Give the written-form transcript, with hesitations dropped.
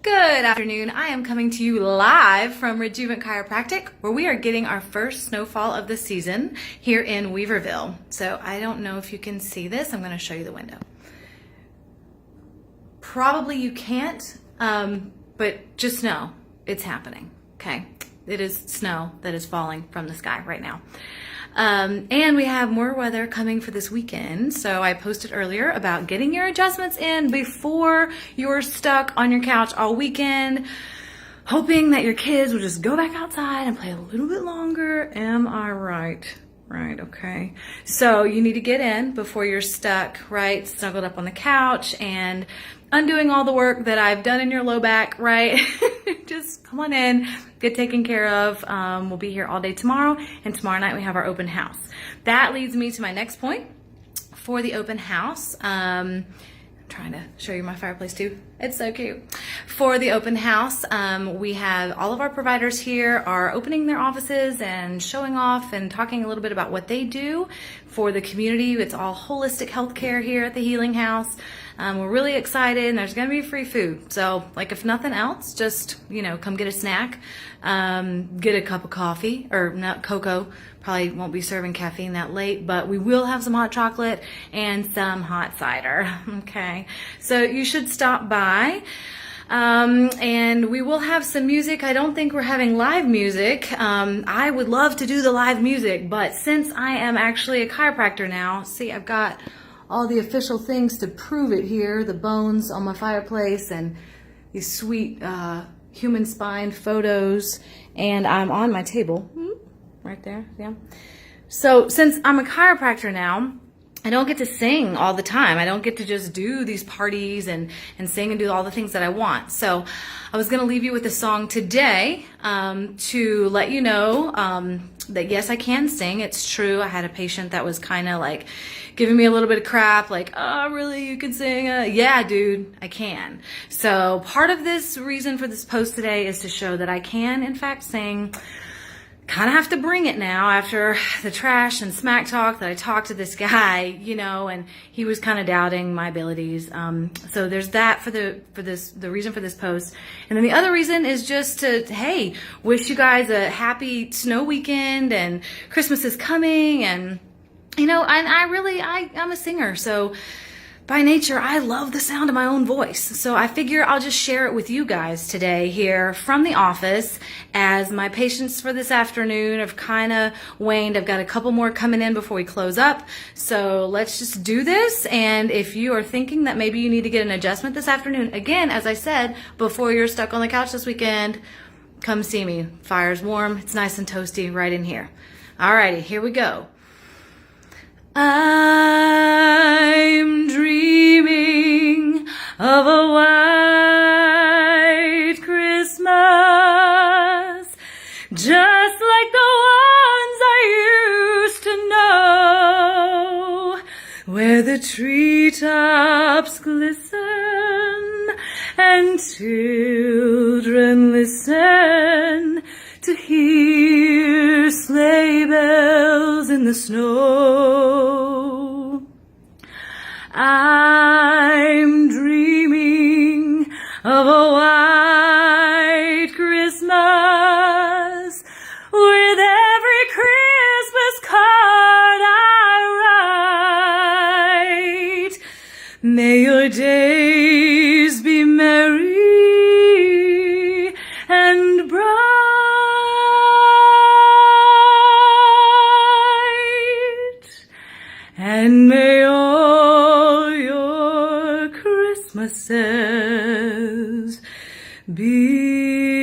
Good afternoon. I am coming to you live from Rejuvant Chiropractic, where we are getting our first snowfall of the season here in Weaverville. So I don't know if you can see this. I'm going to show you the window. Probably you can't, but just know it's happening, okay? It is snow that is falling from the sky right now. And we have more weather coming for this weekend. So I posted earlier about getting your adjustments in before you're stuck on your couch all weekend, hoping that your kids will just go back outside and play a little bit longer. Am I right? Right, okay. So you need to get in before you're stuck, right? Snuggled up on the couch and undoing all the work that I've done in your low back, right? Just come on in, get taken care of. We'll be here all day tomorrow, and tomorrow night we have our open house. That leads me to my next point for the open house. I'm trying to show you my fireplace too. It's so cute. For the open house, we have all of our providers here are opening their offices and showing off and talking a little bit about what they do for the community. It's all holistic healthcare here at the Healing House. We're really excited, and there's gonna be free food. So, like, if nothing else, just, come get a snack, get a cup of coffee, or not cocoa. Probably won't be serving caffeine that late, but we will have some hot chocolate and some hot cider, okay? So you should stop by. And we will have some music. I don't think we're having live music. I would love to do the live music, but since I am actually a chiropractor now, see, I've got all the official things to prove it here, the bones on my fireplace and these sweet human spine photos, and I'm on my table right there, yeah. So since I'm a chiropractor now, I don't get to sing all the time. I don't get to just do these parties and sing and do all the things that I want. So I was going to leave you with a song today to let you know that yes, I can sing. It's true. I had a patient that was kind of like giving me a little bit of crap, like, oh, really, you can sing? Yeah, dude, I can. So part of this reason for this post today is to show that I can, in fact, sing. Kind of have to bring it now after the trash and smack talk that I talked to this guy, and he was kind of doubting my abilities. So there's that for the reason for this post. And then the other reason is just to, hey, wish you guys a happy snow weekend, and Christmas is coming, and I'm a singer, so by nature, I love the sound of my own voice. So I figure I'll just share it with you guys today here from the office, as my patients for this afternoon have kind of waned. I've got a couple more coming in before we close up. So let's just do this. And if you are thinking that maybe you need to get an adjustment this afternoon, again, as I said, before you're stuck on the couch this weekend, come see me. Fire's warm. It's nice and toasty right in here. Alrighty, here we go. I'm dreaming of a white Christmas, just like the ones I used to know, where the treetops glisten and children listen to hear sleigh bells in the snow. I'm dreaming of a white Christmas, with every Christmas card I write. May your days be merry and bright, and may all your Christmases be